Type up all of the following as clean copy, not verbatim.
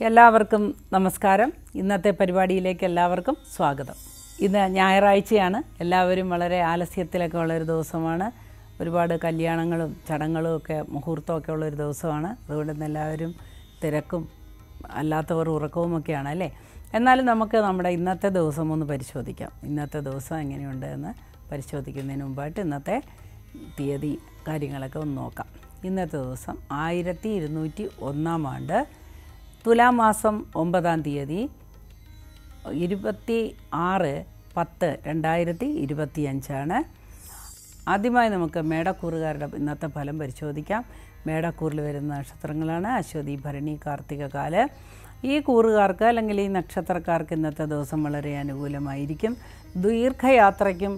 എല്ലാവർക്കും നമസ്കാരം. ഇന്നത്തെ പരിപാടിയിലേക്ക് എല്ലാവർക്കും സ്വാഗതം. ഇന്ന് ഞായറാഴ്ചയാണ്. എല്ലാവരും വളരെ ആലസ്യത്തിലൊക്കെ ഉള്ളൊരു ദിവസമാണ്. ഒരുപാട് കല്യാണങ്ങളും ചടങ്ങുകളും ഒക്കെ മുഹൂർത്തമൊക്കെ ഉള്ളൊരു ദിവസമാണ്. അതുകൊണ്ട് തന്നെ എല്ലാവരും തിരക്കും അല്ലാത്തവർ ഉറക്കവുമൊക്കെയാണ് അല്ലേ. എന്നാലും നമുക്ക് നമ്മുടെ ഇന്നത്തെ ദിവസം ഒന്ന് പരിശോധിക്കാം. ഇന്നത്തെ ദിവസം എങ്ങനെയുണ്ട് എന്ന് പരിശോധിക്കുന്നതിന് മുമ്പായിട്ട് ഇന്നത്തെ തീയതി കാര്യങ്ങളൊക്കെ ഒന്ന് നോക്കാം. ഇന്നത്തെ ദിവസം 1201 ആണ്ട് തുലാം മാസം 9-ാം തീയതി 26/10/2025 ആദ്യമായി നമുക്ക് മേടക്കൂറുകാരുടെ ഇന്നത്തെ ഫലം പരിശോധിക്കാം. മേടക്കൂറിൽ വരുന്ന നക്ഷത്രങ്ങളാണ് അശ്വതി, ഭരണി, കാർത്തിക, കാല്. ഈ കൂറുകാർക്ക് അല്ലെങ്കിൽ ഈ നക്ഷത്രക്കാർക്ക് ഇന്നത്തെ ദിവസം വളരെ അനുകൂലമായിരിക്കും. ദീർഘയാത്രയ്ക്കും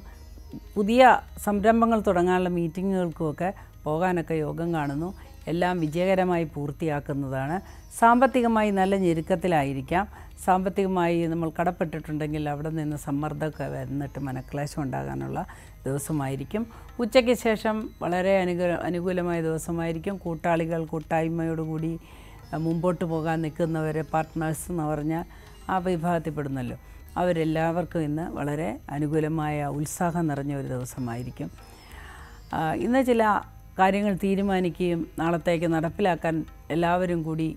പുതിയ സംരംഭങ്ങൾ തുടങ്ങാനുള്ള മീറ്റിങ്ങുകൾക്കുമൊക്കെ പോകാനൊക്കെ യോഗം കാണുന്നു. എല്ലാം വിജയകരമായി പൂർത്തിയാക്കുന്നതാണ്. സാമ്പത്തികമായി നല്ല ഞെരുക്കത്തിലായിരിക്കാം. സാമ്പത്തികമായി നമ്മൾ കടപ്പെട്ടിട്ടുണ്ടെങ്കിൽ അവിടെ നിന്ന് സമ്മർദ്ദമൊക്കെ വന്നിട്ട് മനക്ലേശം ഉണ്ടാകാനുള്ള ദിവസമായിരിക്കും. ഉച്ചയ്ക്ക് ശേഷം വളരെ അനുകൂലമായ ദിവസമായിരിക്കും. കൂട്ടാളികൾ കൂട്ടായ്മയോടുകൂടി മുമ്പോട്ട് പോകാൻ നിൽക്കുന്നവരെ പാർട്ട്നേഴ്സ് എന്ന് പറഞ്ഞാൽ ആ വിഭാഗത്തിൽപ്പെടുന്നല്ലോ, അവരെല്ലാവർക്കും ഇന്ന് വളരെ അനുകൂലമായ ഉത്സാഹം നിറഞ്ഞ ഒരു ദിവസമായിരിക്കും. ഇന്ന് ചില കാര്യങ്ങൾ തീരുമാനിക്കുകയും നാളത്തേക്ക് നടപ്പിലാക്കാൻ എല്ലാവരും കൂടി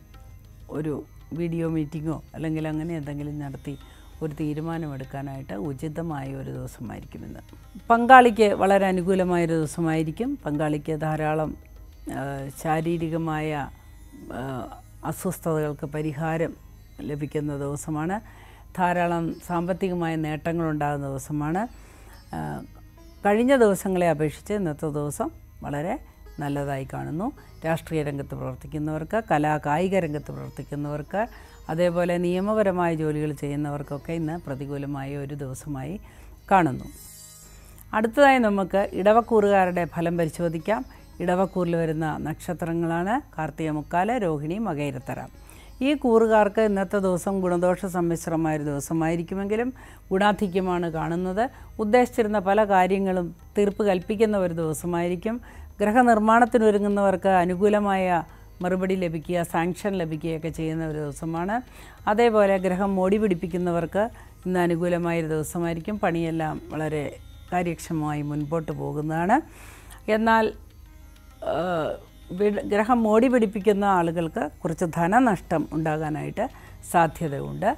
ഒരു വീഡിയോ മീറ്റിങ്ങോ അല്ലെങ്കിൽ അങ്ങനെ എന്തെങ്കിലും നടത്തി ഒരു തീരുമാനമെടുക്കാനായിട്ട് ഉചിതമായ ഒരു ദിവസമായിരിക്കും ഇന്ന്. പങ്കാളിക്ക് വളരെ അനുകൂലമായൊരു ദിവസമായിരിക്കും. പങ്കാളിക്ക് ധാരാളം ശാരീരികമായ അസ്വസ്ഥതകൾക്ക് പരിഹാരം ലഭിക്കുന്ന ദിവസമാണ്. ധാരാളം സാമ്പത്തികമായ നേട്ടങ്ങളുണ്ടാകുന്ന ദിവസമാണ്. കഴിഞ്ഞ ദിവസങ്ങളെ അപേക്ഷിച്ച് ഇന്നത്തെ ദിവസം വളരെ നല്ലതായി കാണുന്നു. രാഷ്ട്രീയ രംഗത്ത് പ്രവർത്തിക്കുന്നവർക്ക്, കായിക രംഗത്ത് പ്രവർത്തിക്കുന്നവർക്ക്, അതേപോലെ നിയമപരമായ ജോലികൾ ചെയ്യുന്നവർക്കൊക്കെ ഇന്ന് പ്രതികൂലമായ ഒരു ദിവസമായി കാണുന്നു. അടുത്തതായി നമുക്ക് ഇടവക്കൂറുകാരുടെ ഫലം പരിശോധിക്കാം. ഇടവക്കൂറിൽ വരുന്ന നക്ഷത്രങ്ങളാണ് കാർത്തിക, മുക്കാല്, രോഹിണി, മകയിരത്തര. ഈ കൂറുകാർക്ക് ഇന്നത്തെ ദിവസം ഗുണദോഷ സമ്മിശ്രമായൊരു ദിവസമായിരിക്കുമെങ്കിലും ഗുണാധിക്യമാണ് കാണുന്നത്. ഉദ്ദേശിച്ചിരുന്ന പല കാര്യങ്ങളും തീർപ്പ് കൽപ്പിക്കുന്ന ഒരു ദിവസമായിരിക്കും. ഗ്രഹനിർമ്മാണത്തിനൊരുങ്ങുന്നവർക്ക് അനുകൂലമായ മറുപടി ലഭിക്കുക, സാങ്ഷൻ ലഭിക്കുകയൊക്കെ ചെയ്യുന്ന ഒരു ദിവസമാണ്. അതേപോലെ ഗ്രഹം മോടി പിടിപ്പിക്കുന്നവർക്ക് ഇന്ന് അനുകൂലമായൊരു ദിവസമായിരിക്കും. പണിയെല്ലാം വളരെ കാര്യക്ഷമമായി മുൻപോട്ട് പോകുന്നതാണ്. എന്നാൽ ഗ്രഹം മോടി പിടിപ്പിക്കുന്ന ആളുകൾക്ക് കുറച്ച് ധനനഷ്ടം ഉണ്ടാകാനായിട്ട് സാധ്യതയുണ്ട്.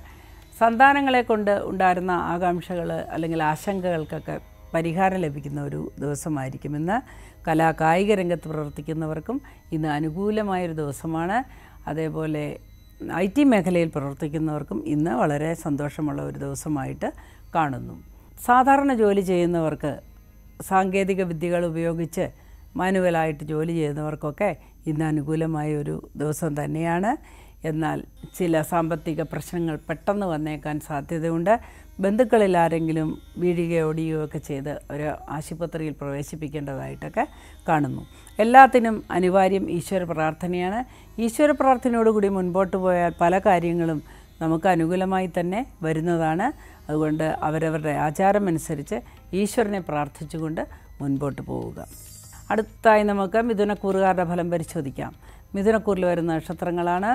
സന്താനങ്ങളെ കൊണ്ട് ഉണ്ടായിരുന്ന ആകാംക്ഷകൾ അല്ലെങ്കിൽ ആശങ്കകൾക്കൊക്കെ പരിഹാരം ലഭിക്കുന്ന ഒരു ദിവസമായിരിക്കും ഇന്ന്. കായിക രംഗത്ത് പ്രവർത്തിക്കുന്നവർക്കും ഇന്ന് അനുകൂലമായൊരു ദിവസമാണ്. അതേപോലെ IT മേഖലയിൽ പ്രവർത്തിക്കുന്നവർക്കും ഇന്ന് വളരെ സന്തോഷമുള്ള ഒരു ദിവസമായിട്ട് കാണുന്നു. സാധാരണ ജോലി ചെയ്യുന്നവർക്ക്, സാങ്കേതിക വിദ്യകൾ ഉപയോഗിച്ച് മാനുവലായിട്ട് ജോലി ചെയ്യുന്നവർക്കൊക്കെ ഇന്ന് അനുകൂലമായ ഒരു ദിവസം തന്നെയാണ്. എന്നാൽ ചില സാമ്പത്തിക പ്രശ്നങ്ങൾ പെട്ടെന്ന് വന്നേക്കാൻ സാധ്യതയുണ്ട്. ബന്ധുക്കളിൽ ആരെങ്കിലും വീഴുകയോ ഓടുകയോ ഒക്കെ ചെയ്ത് ഒരു ആശുപത്രിയിൽ പ്രവേശിപ്പിക്കേണ്ടതായിട്ടൊക്കെ കാണുന്നു. എല്ലാത്തിനും അനിവാര്യം ഈശ്വര പ്രാർത്ഥനയാണ്. ഈശ്വര പ്രാർത്ഥനയോടുകൂടി മുൻപോട്ട് പോയാൽ പല കാര്യങ്ങളും നമുക്ക് അനുകൂലമായി തന്നെ വരുന്നതാണ്. അതുകൊണ്ട് അവരവരുടെ ആചാരമനുസരിച്ച് ഈശ്വരനെ പ്രാർത്ഥിച്ചുകൊണ്ട് മുൻപോട്ട് പോവുക. അടുത്തായി നമുക്ക് മിഥുനക്കൂറുകാരുടെ ഫലം പരിശോധിക്കാം. മിഥുനക്കൂറിൽ വരുന്ന നക്ഷത്രങ്ങളാണ്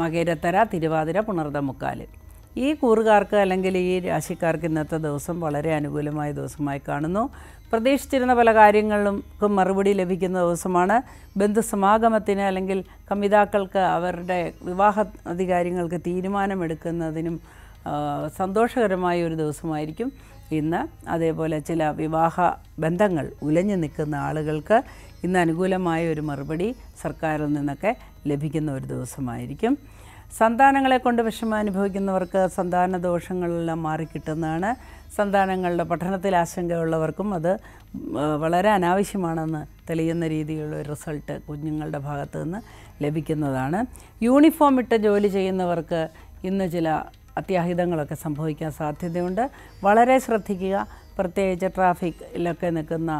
മകയിരത്തര, തിരുവാതിര, പുണർദം, മുക്കാല്. ഈ കൂറുകാർക്ക് അല്ലെങ്കിൽ ഈ രാശിക്കാർക്ക് ഇന്നത്തെ ദിവസം വളരെ അനുകൂലമായ ദിവസമായി കാണുന്നു. പ്രതീക്ഷിച്ചിരുന്ന പല കാര്യങ്ങൾക്കും മറുപടി ലഭിക്കുന്ന ദിവസമാണ്. ബന്ധുസമാഗമത്തിന് അല്ലെങ്കിൽ കമിതാക്കൾക്ക് അവരുടെ വിവാഹ അധികാരികൾക്ക് തീരുമാനമെടുക്കുന്നതിനും സന്തോഷകരമായ ഒരു ദിവസമായിരിക്കും ഇന്ന്. അതേപോലെ ചില വിവാഹ ബന്ധങ്ങൾ ഉലഞ്ഞു നിൽക്കുന്ന ആളുകൾക്ക് ഇന്ന് അനുകൂലമായ ഒരു മറുപടി സർക്കാരിൽ നിന്നൊക്കെ ലഭിക്കുന്ന ഒരു ദിവസമായിരിക്കും. സന്താനങ്ങളെ കൊണ്ട് വിഷമം അനുഭവിക്കുന്നവർക്ക് സന്താന ദോഷങ്ങളെല്ലാം മാറിക്കിട്ടുന്നതാണ്. സന്താനങ്ങളുടെ പഠനത്തിൽ ആശങ്കയുള്ളവർക്കും അത് വളരെ അനാവശ്യമാണെന്ന് തെളിയുന്ന രീതിയിലുള്ള ഒരു റിസൾട്ട് കുഞ്ഞുങ്ങളുടെ ഭാഗത്തു നിന്ന് ലഭിക്കുന്നതാണ്. യൂണിഫോം ഇട്ട് ജോലി ചെയ്യുന്നവർക്ക് ഇന്ന് ചില അത്യാഹിതങ്ങളൊക്കെ സംഭവിക്കാൻ സാധ്യതയുണ്ട്. വളരെ ശ്രദ്ധിക്കുക. പ്രത്യേകിച്ച് ട്രാഫിക്കിലൊക്കെ നിൽക്കുന്ന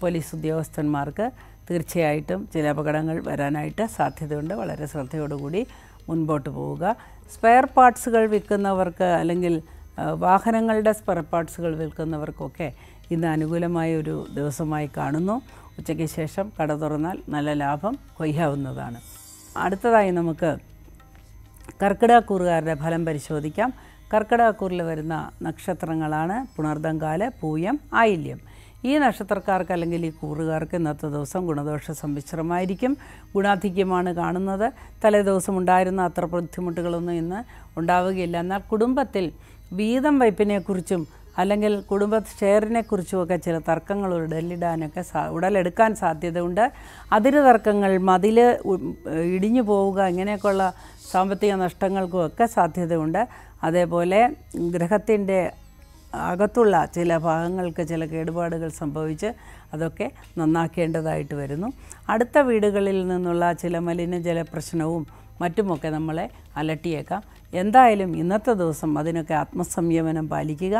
പോലീസ് ഉദ്യോഗസ്ഥന്മാർക്ക് തീർച്ചയായിട്ടും ചില അപകടങ്ങൾ വരാനായിട്ട് സാധ്യതയുണ്ട്. വളരെ ശ്രദ്ധയോടുകൂടി മുൻപോട്ട് പോവുക. സ്പെയർ പാർട്സുകൾ വിൽക്കുന്നവർക്ക് അല്ലെങ്കിൽ വാഹനങ്ങളുടെ സ്പെയർ പാർട്സുകൾ വിൽക്കുന്നവർക്കൊക്കെ ഇന്ന് അനുകൂലമായ ഒരു ദിവസമായി കാണുന്നു. ഉച്ചയ്ക്ക് ശേഷം കട തുറന്നാൽ നല്ല ലാഭം കൊയ്യാവുന്നതാണ്. അടുത്തതായി നമുക്ക് കർക്കിടകക്കൂറുകാരുടെ ഫലം പരിശോധിക്കാം. കർക്കിടകക്കൂറിൽ വരുന്ന നക്ഷത്രങ്ങളാണ് പുണർദം, കാല്, പൂയം, ആയില്യം. ഈ നക്ഷത്രക്കാർക്ക് അല്ലെങ്കിൽ ഈ കൂറുകാർക്ക് ഇന്നത്തെ ദിവസം ഗുണദോഷ സമ്മിശ്രമായിരിക്കും. ഗുണാധിക്യമാണ് കാണുന്നത്. തലേ ദിവസം ഉണ്ടായിരുന്ന അത്ര ബുദ്ധിമുട്ടുകളൊന്നും ഇന്ന് ഉണ്ടാവുകയില്ല. എന്നാൽ കുടുംബത്തിൽ വീതം വയ്പ്പിനെക്കുറിച്ചും അല്ലെങ്കിൽ കുടുംബ ഷെയറിനെക്കുറിച്ചുമൊക്കെ ചില തർക്കങ്ങൾ ഉടലെടുക്കാൻ സാധ്യതയുണ്ട്. അതിര് തർക്കങ്ങൾ, മതിൽ ഇടിഞ്ഞു പോവുക, ഇങ്ങനെയൊക്കെയുള്ള സാമ്പത്തിക നഷ്ടങ്ങൾക്കുമൊക്കെ സാധ്യതയുണ്ട്. അതേപോലെ ഗ്രഹത്തിൻ്റെ അകത്തുള്ള ചില ഭാഗങ്ങൾക്ക് ചില കേടുപാടുകൾ സംഭവിച്ച് അതൊക്കെ നന്നാക്കേണ്ടതായിട്ട് വരുന്നു. അടുത്ത വീടുകളിൽ നിന്നുള്ള ചില മലിനജല പ്രശ്നവും മറ്റുമൊക്കെ നമ്മളെ അലട്ടിയേക്കാം. എന്തായാലും ഇന്നത്തെ ദിവസം അതിനൊക്കെ ആത്മസംയമനം പാലിക്കുക.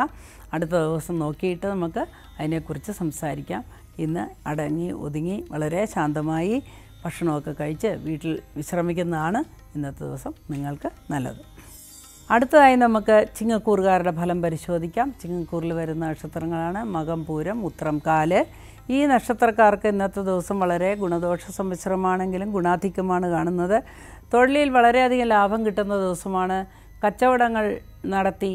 അടുത്ത ദിവസം നോക്കിയിട്ട് നമുക്ക് അതിനെക്കുറിച്ച് സംസാരിക്കാം. ഇന്ന് അടങ്ങി ഒതുങ്ങി വളരെ ശാന്തമായി ഭക്ഷണമൊക്കെ കഴിച്ച് വീട്ടിൽ വിശ്രമിക്കുന്നതാണ് ഇന്നത്തെ ദിവസം നിങ്ങൾക്ക് നല്ലത്. അടുത്തതായി നമുക്ക് ചിങ്ങക്കൂറുകാരുടെ ഫലം പരിശോധിക്കാം. ചിങ്ങക്കൂറിൽ വരുന്ന നക്ഷത്രങ്ങളാണ് മകം, പൂരം, ഉത്രം, കാല്. ഈ നക്ഷത്രക്കാർക്ക് ഇന്നത്തെ ദിവസം വളരെ ഗുണദോഷ സമ്മിശ്രമാണെങ്കിലും ഗുണാധിക്യമാണ് കാണുന്നത്. തൊഴിലിൽ വളരെയധികം ലാഭം കിട്ടുന്ന ദിവസമാണ്. കച്ചവടങ്ങൾ നടത്തി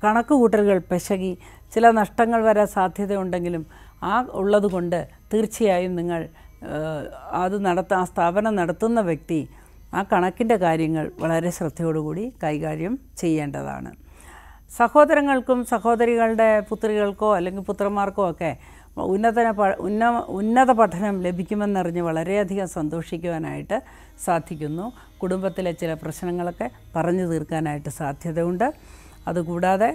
കണക്കുകൂട്ടലുകൾ പിശകി ചില നഷ്ടങ്ങൾ വരാൻ സാധ്യതയുണ്ടെങ്കിലും ആ ഉള്ളതുകൊണ്ട് തീർച്ചയായും നിങ്ങൾ ആ സ്ഥാപനം നടത്തുന്ന വ്യക്തി ആ കണക്കിൻ്റെ കാര്യങ്ങൾ വളരെ ശ്രദ്ധയോടുകൂടി കൈകാര്യം ചെയ്യേണ്ടതാണ്. സഹോദരങ്ങൾക്കും സഹോദരികളുടെ പുത്രികൾക്കോ അല്ലെങ്കിൽ പുത്രന്മാർക്കോ ഒക്കെ ഉന്നത പഠനം ലഭിക്കുമെന്നറിഞ്ഞ് വളരെയധികം സന്തോഷിക്കുവാനായിട്ട് സാധിക്കുന്നു. കുടുംബത്തിലെ ചില പ്രശ്നങ്ങളൊക്കെ പറഞ്ഞു തീർക്കാനായിട്ട് സാധ്യതയുണ്ട്. അതുകൂടാതെ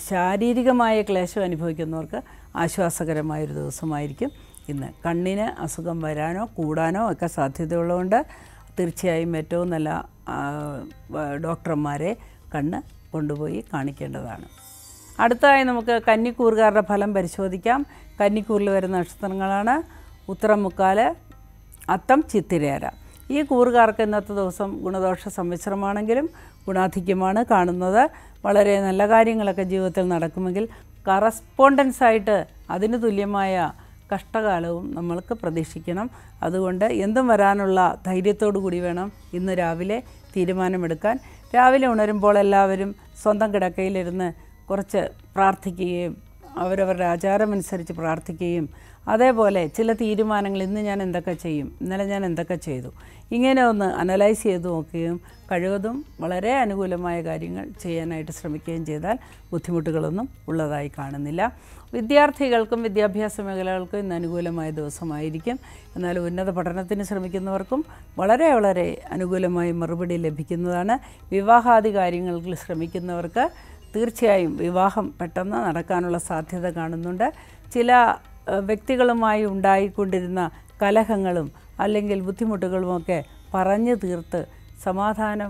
ശാരീരികമായ ക്ലേശം അനുഭവിക്കുന്നവർക്ക് ആശ്വാസകരമായൊരു ദിവസമായിരിക്കും ഇന്ന്. കണ്ണിന് അസുഖം വരാനോ കൂടാനോ ഒക്കെ സാധ്യതയുള്ളതുകൊണ്ട് തീർച്ചയായും ഏറ്റവും നല്ല ഡോക്ടർമാരെ കണ്ണ് കൊണ്ടുപോയി കാണിക്കേണ്ടതാണ്. അടുത്തതായി നമുക്ക് കന്നിക്കൂറുകാരുടെ ഫലം പരിശോധിക്കാം. കന്നിക്കൂറിൽ വരുന്ന നക്ഷത്രങ്ങളാണ് ഉത്തരം, മുക്കാല്, അത്തം, ചിത്തിരേര. ഈ കൂറുകാർക്ക് ഇന്നത്തെ ദിവസം ഗുണദോഷ സമ്മിശ്രമാണെങ്കിലും ഗുണാധിക്യമാണ് കാണുന്നത്. വളരെ നല്ല കാര്യങ്ങളൊക്കെ ജീവിതത്തിൽ നടക്കുമെങ്കിൽ കറസ്പോണ്ടൻസായിട്ട് അതിന് തുല്യമായ കഷ്ടകാലവും നമ്മൾക്ക് പ്രതീക്ഷിക്കണം. അതുകൊണ്ട് എന്തും വരാനുള്ള ധൈര്യത്തോടു കൂടി വേണം ഇന്ന് രാവിലെ തീരുമാനമെടുക്കാൻ. രാവിലെ ഉണരുമ്പോൾ എല്ലാവരും സ്വന്തം കിടക്കയിലിരുന്ന് കുറച്ച് പ്രാർത്ഥിക്കുകയും അവരവരുടെ ആചാരമനുസരിച്ച് പ്രാർത്ഥിക്കുകയും അതേപോലെ ചില തീരുമാനങ്ങൾ ഇന്ന് ഞാൻ എന്തൊക്കെ ചെയ്യും, ഇന്നലെ ഞാൻ എന്തൊക്കെ ചെയ്തു, ഇങ്ങനെ ഒന്ന് അനലൈസ് ചെയ്ത് നോക്കുകയും കഴിവതും വളരെ അനുകൂലമായ കാര്യങ്ങൾ ചെയ്യാനായിട്ട് ശ്രമിക്കുകയും ചെയ്താൽ ബുദ്ധിമുട്ടുകളൊന്നും ഉള്ളതായി കാണുന്നില്ല. വിദ്യാർത്ഥികൾക്കും വിദ്യാഭ്യാസ മേഖലകൾക്കും ഇന്ന് അനുകൂലമായ ദിവസമായിരിക്കും. എന്നാൽ ഉന്നത പഠനത്തിന് ശ്രമിക്കുന്നവർക്കും വളരെ വളരെ അനുകൂലമായി മറുപടി ലഭിക്കുന്നതാണ്. വിവാഹാദി കാര്യങ്ങളിൽ ശ്രമിക്കുന്നവർക്ക് തീർച്ചയായും വിവാഹം പെട്ടെന്ന് നടക്കാനുള്ള സാധ്യത കാണുന്നുണ്ട്. ചില വ്യക്തികളുമായി ഉണ്ടായിക്കൊണ്ടിരുന്ന കലഹങ്ങളും അല്ലെങ്കിൽ ബുദ്ധിമുട്ടുകളുമൊക്കെ പറഞ്ഞു തീർത്ത് സമാധാന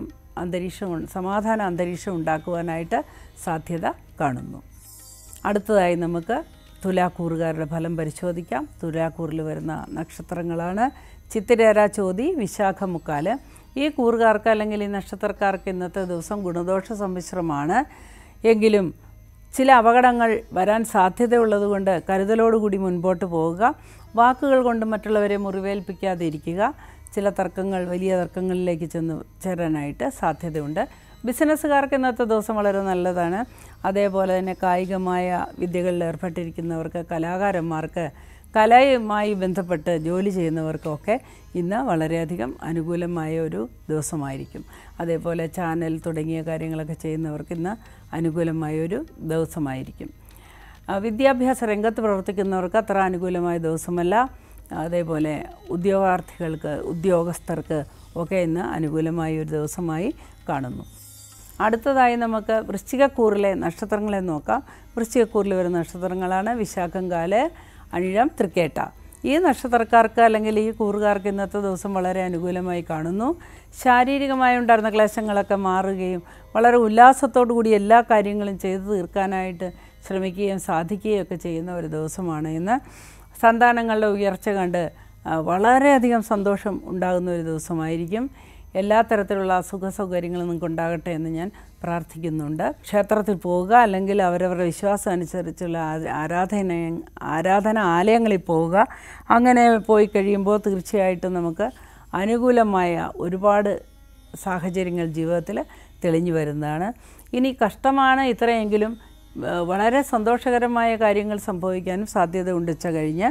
അന്തരീക്ഷം ഉണ്ടാക്കുവാനായിട്ട് സാധ്യത കാണുന്നു. അടുത്തതായി നമുക്ക് തുലാക്കൂറുകാരുടെ ഫലം പരിശോധിക്കാം. തുലാക്കൂറിൽ വരുന്ന നക്ഷത്രങ്ങളാണ് ചിത്തിരേര, ചോതി, വിശാഖ, മുക്കാല്. ഈ കൂറുകാർക്ക് അല്ലെങ്കിൽ ഈ നക്ഷത്രക്കാർക്ക് ഇന്നത്തെ ദിവസം ഗുണദോഷ സമ്മിശ്രമാണ്. എങ്കിലും ചില അപകടങ്ങൾ വരാൻ സാധ്യതയുള്ളതുകൊണ്ട് കരുതലോടുകൂടി മുൻപോട്ട് പോവുക. വാക്കുകൾ കൊണ്ട് മറ്റുള്ളവരെ മുറിവേൽപ്പിക്കാതിരിക്കുക. ചില തർക്കങ്ങൾ വലിയ തർക്കങ്ങളിലേക്ക് ചേരാനായിട്ട് സാധ്യതയുണ്ട്. ബിസിനസ്സുകാർക്ക് ഇന്നത്തെ ദിവസം വളരെ നല്ലതാണ്. അതേപോലെ തന്നെ കായികമായ വിദ്യകളിൽ ഏർപ്പെട്ടിരിക്കുന്നവർക്ക്, കലാകാരന്മാർക്ക്, കലയുമായി ബന്ധപ്പെട്ട് ജോലി ചെയ്യുന്നവർക്കൊക്കെ ഇന്ന് വളരെയധികം അനുകൂലമായ ഒരു ദിവസമായിരിക്കും. അതേപോലെ ചാനൽ തുടങ്ങിയ കാര്യങ്ങളൊക്കെ ചെയ്യുന്നവർക്ക് ഇന്ന് അനുകൂലമായൊരു ദിവസമായിരിക്കും. വിദ്യാഭ്യാസ രംഗത്ത് പ്രവർത്തിക്കുന്നവർക്ക് അത്ര അനുകൂലമായ ദിവസമല്ല. അതേപോലെ ഉദ്യോഗസ്ഥർക്ക് ഒക്കെ ഇന്ന് അനുകൂലമായ ഒരു ദിവസമായി കാണുന്നു. അടുത്തതായി നമുക്ക് വൃശ്ചികക്കൂറിലെ നക്ഷത്രങ്ങളെ നോക്കാം. വൃശ്ചികക്കൂറിൽ വരുന്ന നക്ഷത്രങ്ങളാണ് വിശാഖം, കാല്, അനിഴം, തൃക്കേട്ട. ഈ നക്ഷത്രക്കാർക്ക് അല്ലെങ്കിൽ ഈ കൂറുകാർക്ക് ഇന്നത്തെ ദിവസം വളരെ അനുകൂലമായി കാണുന്നു. ശാരീരികമായി ഉണ്ടായിരുന്ന ക്ലേശങ്ങളൊക്കെ മാറുകയും വളരെ ഉല്ലാസത്തോടു കൂടി എല്ലാ കാര്യങ്ങളും ചെയ്തു തീർക്കാനായിട്ട് ശ്രമിക്കുകയും സാധിക്കുകയും ഒക്കെ ചെയ്യുന്ന ഒരു ദിവസമാണ് ഇന്ന്. സന്താനങ്ങളുടെ ഉയർച്ച കണ്ട് വളരെയധികം സന്തോഷം ഉണ്ടാകുന്ന ഒരു ദിവസമായിരിക്കും. എല്ലാ തരത്തിലുള്ള സുഖ സൗകര്യങ്ങളും നിങ്ങൾക്ക് ഉണ്ടാകട്ടെ എന്ന് ഞാൻ പ്രാർത്ഥിക്കുന്നുണ്ട്. ക്ഷേത്രത്തിൽ പോവുക അല്ലെങ്കിൽ അവരവരുടെ വിശ്വാസം അനുസരിച്ചുള്ള ആരാധനാലയങ്ങളിൽ പോവുക. അങ്ങനെ പോയി കഴിയുമ്പോൾ തീർച്ചയായിട്ടും നമുക്ക് അനുകൂലമായ ഒരുപാട് സാഹചര്യങ്ങൾ ജീവിതത്തിൽ തെളിഞ്ഞു വരുന്നതാണ്. ഇനി കഷ്ടമാണ് ഇത്രയെങ്കിലും വളരെ സന്തോഷകരമായ കാര്യങ്ങൾ സംഭവിക്കാനും സാധ്യതയുണ്ട് ഉച്ച കഴിഞ്ഞ്.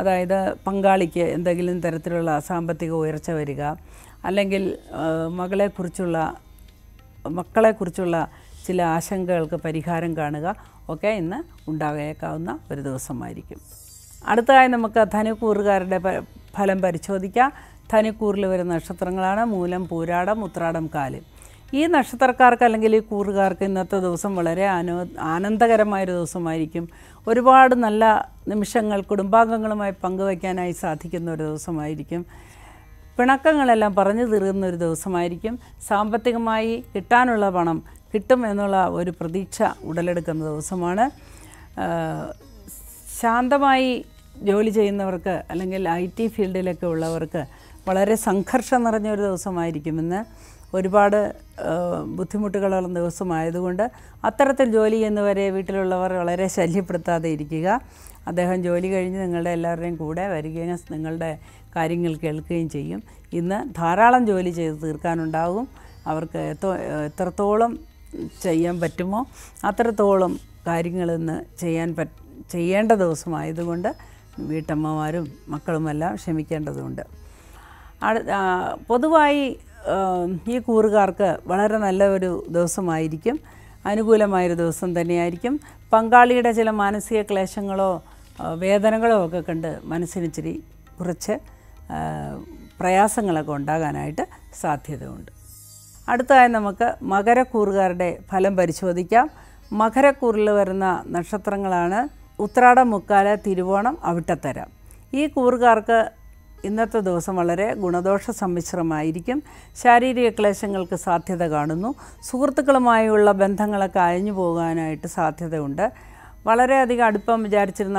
അതായത് പങ്കാളിക്ക് എന്തെങ്കിലും തരത്തിലുള്ള സാമ്പത്തിക ഉയർച്ച വരിക, അല്ലെങ്കിൽ മക്കളെക്കുറിച്ചുള്ള ചില ആശങ്കകൾക്ക് പരിഹാരം കാണുക ഒക്കെ ഇന്ന് ഉണ്ടായേക്കാവുന്ന ഒരു ദിവസമായിരിക്കും. അടുത്തതായി നമുക്ക് ധനുക്കൂറുകാരുടെ ഫലം പരിശോധിക്കാം. ധനുക്കൂറിൽ വരുന്ന നക്ഷത്രങ്ങളാണ് മൂലം, പൂരാടം, ഉത്രാടം, കാല്. ഈ നക്ഷത്രക്കാർക്ക് അല്ലെങ്കിൽ ഈ കൂറുകാർക്ക് ഇന്നത്തെ ദിവസം വളരെ ആനന്ദകരമായൊരു ദിവസമായിരിക്കും. ഒരുപാട് നല്ല നിമിഷങ്ങൾ കുടുംബാംഗങ്ങളുമായി പങ്കുവയ്ക്കാനായി സാധിക്കുന്ന ഒരു ദിവസമായിരിക്കും. പിണക്കങ്ങളെല്ലാം പറഞ്ഞു തീർന്ന ഒരു ദിവസമായിരിക്കും. സാമ്പത്തികമായി കിട്ടാനുള്ള പണം കിട്ടും എന്നുള്ള ഒരു പ്രതീക്ഷ ഉടലെടുക്കുന്ന ദിവസമാണ്. ശാന്തമായി ജോലി ചെയ്യുന്നവർക്ക് അല്ലെങ്കിൽ IT ഫീൽഡിലൊക്കെ ഉള്ളവർക്ക് വളരെ സംഘർഷം നിറഞ്ഞൊരു ദിവസമായിരിക്കുമെന്ന്. ഒരുപാട് ബുദ്ധിമുട്ടുകളുള്ള ദിവസമായതുകൊണ്ട് അത്തരത്തിൽ ജോലി ചെയ്യുന്നവരെ വീട്ടിലുള്ളവർ വളരെ ശല്യപ്പെടുത്താതെ ഇരിക്കുക. അദ്ദേഹം ജോലി കഴിഞ്ഞ് നിങ്ങളുടെ എല്ലാവരുടെയും കൂടെ വരികയും നിങ്ങളുടെ കാര്യങ്ങൾ കേൾക്കുകയും ചെയ്യും. ഇന്ന് ധാരാളം ജോലി ചെയ്ത് തീർക്കാനുണ്ടാകും. അവർക്ക് എത്രത്തോളം ചെയ്യാൻ പറ്റുമോ അത്രത്തോളം കാര്യങ്ങളിന്ന് ചെയ്യേണ്ട ദിവസമായതുകൊണ്ട് വീട്ടമ്മമാരും മക്കളുമെല്ലാം ക്ഷമിക്കേണ്ടതുണ്ട്. പൊതുവായി ഈ കൂറുകാർക്ക് വളരെ നല്ല ഒരു ദിവസമായിരിക്കും. അനുകൂലമായൊരു ദിവസം തന്നെയായിരിക്കും. പങ്കാളിയുടെ ചില മാനസിക ക്ലേശങ്ങളോ വേദനകളോ ഒക്കെ കണ്ട് മനസ്സിനിച്ചിരി കുറച്ച് പ്രയാസങ്ങളൊക്കെ ഉണ്ടാകാനായിട്ട് സാധ്യതയുണ്ട്. അടുത്തതായി നമുക്ക് മകരക്കൂറുകാരുടെ ഫലം പരിശോധിക്കാം. മകരക്കൂറിൽ വരുന്ന നക്ഷത്രങ്ങളാണ് ഉത്രാടം, മുക്കാല്, തിരുവോണം, അവിട്ടത്തര. ഈ കൂറുകാർക്ക് ഇന്നത്തെ ദിവസം വളരെ ഗുണദോഷ സമ്മിശ്രമായിരിക്കും. ശാരീരിക ക്ലേശങ്ങൾക്ക് സാധ്യത കാണുന്നു. സുഹൃത്തുക്കളുമായുള്ള ബന്ധങ്ങളൊക്കെ അയഞ്ഞു പോകാനായിട്ട് സാധ്യതയുണ്ട്. വളരെയധികം അടുപ്പം വിചാരിച്ചിരുന്ന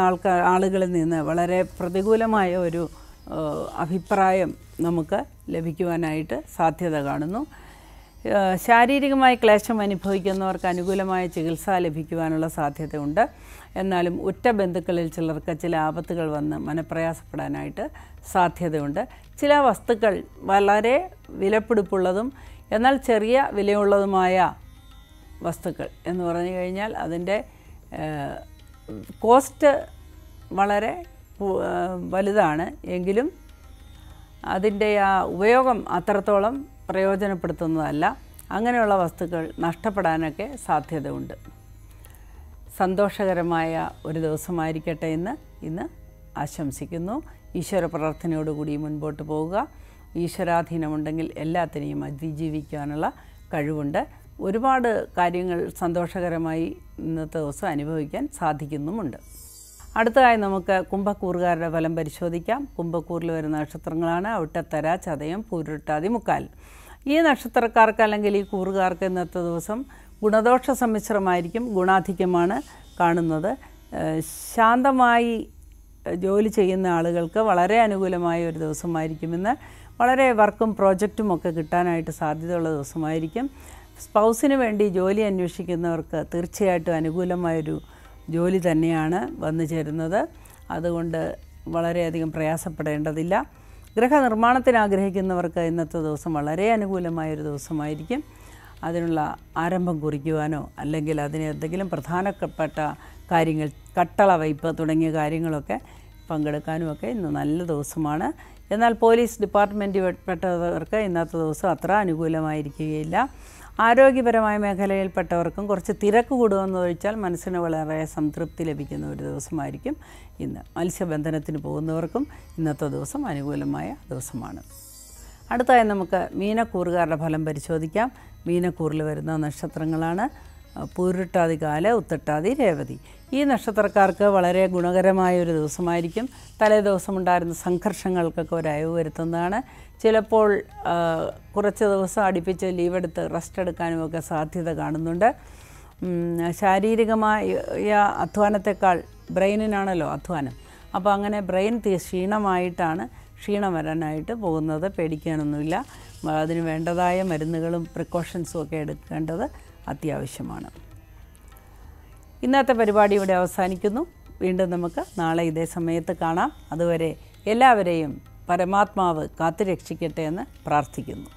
ആളുകളിൽ നിന്ന് വളരെ പ്രതികൂലമായ ഒരു അഭിപ്രായം നമുക്ക് ലഭിക്കുവാനായിട്ട് സാധ്യത കാണുന്നു. ശാരീരികമായി ക്ലേശം അനുഭവിക്കുന്നവർക്ക് അനുകൂലമായ ചികിത്സ ലഭിക്കുവാനുള്ള സാധ്യതയുണ്ട്. എന്നാലും ഉറ്റ ബന്ധുക്കളിൽ ചിലർക്ക് ചില ആപത്തുകൾ വന്ന് മനപ്രയാസപ്പെടാനായിട്ട് സാധ്യതയുണ്ട്. ചില വസ്തുക്കൾ വളരെ വിലപിടിപ്പുള്ളതും എന്നാൽ ചെറിയ വിലയുള്ളതുമായ വസ്തുക്കൾ എന്ന് പറഞ്ഞു കഴിഞ്ഞാൽ അതിൻ്റെ കോസ്റ്റ് വളരെ വലുതാണ്. എങ്കിലും അതിൻ്റെ ആ ഉപയോഗം അത്രത്തോളം പ്രയോജനപ്പെടുത്തുന്നതല്ല. അങ്ങനെയുള്ള വസ്തുക്കൾ നഷ്ടപ്പെടാനൊക്കെ സാധ്യതയുണ്ട്. സന്തോഷകരമായ ഒരു ദിവസമായിരിക്കട്ടെ ഇന്ന് ആശംസിക്കുന്നു. ഈശ്വര പ്രാർത്ഥനയോടുകൂടി മുൻപോട്ട് പോവുക. ഈശ്വരാധീനമുണ്ടെങ്കിൽ എല്ലാത്തിനെയും അതിജീവിക്കാനുള്ള കഴിവുണ്ട്. ഒരുപാട് കാര്യങ്ങൾ സന്തോഷകരമായി ഇന്നത്തെ ദിവസം അനുഭവിക്കാൻ സാധിക്കുന്നുമുണ്ട്. അടുത്തതായി നമുക്ക് കുംഭക്കൂറുകാരുടെ ഫലം പരിശോധിക്കാം. കുംഭക്കൂറിൽ വരുന്ന നക്ഷത്രങ്ങളാണ് അവിട്ടത്തര, ചതയം, പൂരുരുട്ടാതി, മുക്കാൽ. ഈ നക്ഷത്രക്കാർക്ക് അല്ലെങ്കിൽ ഈ കൂറുകാർക്ക് ഇന്നത്തെ ദിവസം ഗുണദോഷ സമ്മിശ്രമായിരിക്കും. ഗുണാധിക്യമാണ് കാണുന്നത്. ശാന്തമായി ജോലി ചെയ്യുന്ന ആളുകൾക്ക് വളരെ അനുകൂലമായ ഒരു ദിവസമായിരിക്കുമെന്ന്. വളരെ വർക്കും പ്രോജക്റ്റും ഒക്കെ കിട്ടാനായിട്ട് സാധ്യതയുള്ള ദിവസമായിരിക്കും. സ്പൗസിന് വേണ്ടി ജോലി അന്വേഷിക്കുന്നവർക്ക് തീർച്ചയായിട്ടും അനുകൂലമായൊരു ജോലി തന്നെയാണ് വന്നു ചേരുന്നത്. അതുകൊണ്ട് വളരെയധികം പ്രയാസപ്പെടേണ്ടതില്ല. ഗൃഹനിർമ്മാണത്തിന് ആഗ്രഹിക്കുന്നവർക്ക് ഇന്നത്തെ ദിവസം വളരെ അനുകൂലമായൊരു ദിവസമായിരിക്കും. അതിനുള്ള ആരംഭം കുറിക്കുവാനോ അല്ലെങ്കിൽ അതിന് എന്തെങ്കിലും പ്രധാനപ്പെട്ട കാര്യങ്ങൾ, കട്ടള വയ്പ് തുടങ്ങിയ കാര്യങ്ങളൊക്കെ പങ്കെടുക്കാനുമൊക്കെ ഇന്ന് നല്ല ദിവസമാണ്. എന്നാൽ പോലീസ് ഡിപ്പാർട്ട്മെൻറ്റിൽപ്പെട്ടവർക്ക് ഇന്നത്തെ ദിവസം അത്ര അനുകൂലമായിരിക്കുകയില്ല. ആരോഗ്യപരമായ മേഖലയിൽപ്പെട്ടവർക്കും കുറച്ച് തിരക്ക് കൂടുമെന്ന് ചോദിച്ചാൽ മനസ്സിന് വളരെ സംതൃപ്തി ലഭിക്കുന്ന ഒരു ദിവസമായിരിക്കും ഇന്ന്. മത്സ്യബന്ധനത്തിന് പോകുന്നവർക്കും ഇന്നത്തെ ദിവസം അനുകൂലമായ ദിവസമാണ്. അടുത്തായി നമുക്ക് മീനക്കൂറുകാരുടെ ഫലം പരിശോധിക്കാം. മീനക്കൂറിൽ വരുന്ന നക്ഷത്രങ്ങളാണ് പൂരുരുട്ടാതി, കാല്, ഉത്രട്ടാതി, രേവതി. ഈ നക്ഷത്രക്കാർക്ക് വളരെ ഗുണകരമായ ഒരു ദിവസമായിരിക്കും. തലേ ദിവസമുണ്ടായിരുന്ന സംഘർഷങ്ങൾക്കൊക്കെ ഒരു അയവ് വരുത്തുന്നതാണ്. ചിലപ്പോൾ കുറച്ച് ദിവസം അടുപ്പിച്ച് ലീവെടുത്ത് റെസ്റ്റ് എടുക്കാനുമൊക്കെ സാധ്യത കാണുന്നുണ്ട്. ശാരീരികമായ അധ്വാനത്തെക്കാൾ ബ്രെയിനിനാണല്ലോ അധ്വാനം. അപ്പോൾ അങ്ങനെ ബ്രെയിൻ ക്ഷീണം വരാനായിട്ട് പോകുന്നത് പേടിക്കാനൊന്നുമില്ല. അതിന് വേണ്ടതായ മരുന്നുകളും പ്രിക്കോഷൻസും ഒക്കെ എടുക്കേണ്ടത് അത്യാവശ്യമാണ്. ഇന്നത്തെ പരിപാടി ഇവിടെ അവസാനിക്കുന്നു. വീണ്ടും നമുക്ക് നാളെ ഇതേ സമയത്ത് കാണാം. അതുവരെ എല്ലാവരെയും പരമാത്മാവ് കാത്തുരക്ഷിക്കട്ടെ എന്ന് പ്രാർത്ഥിക്കുന്നു.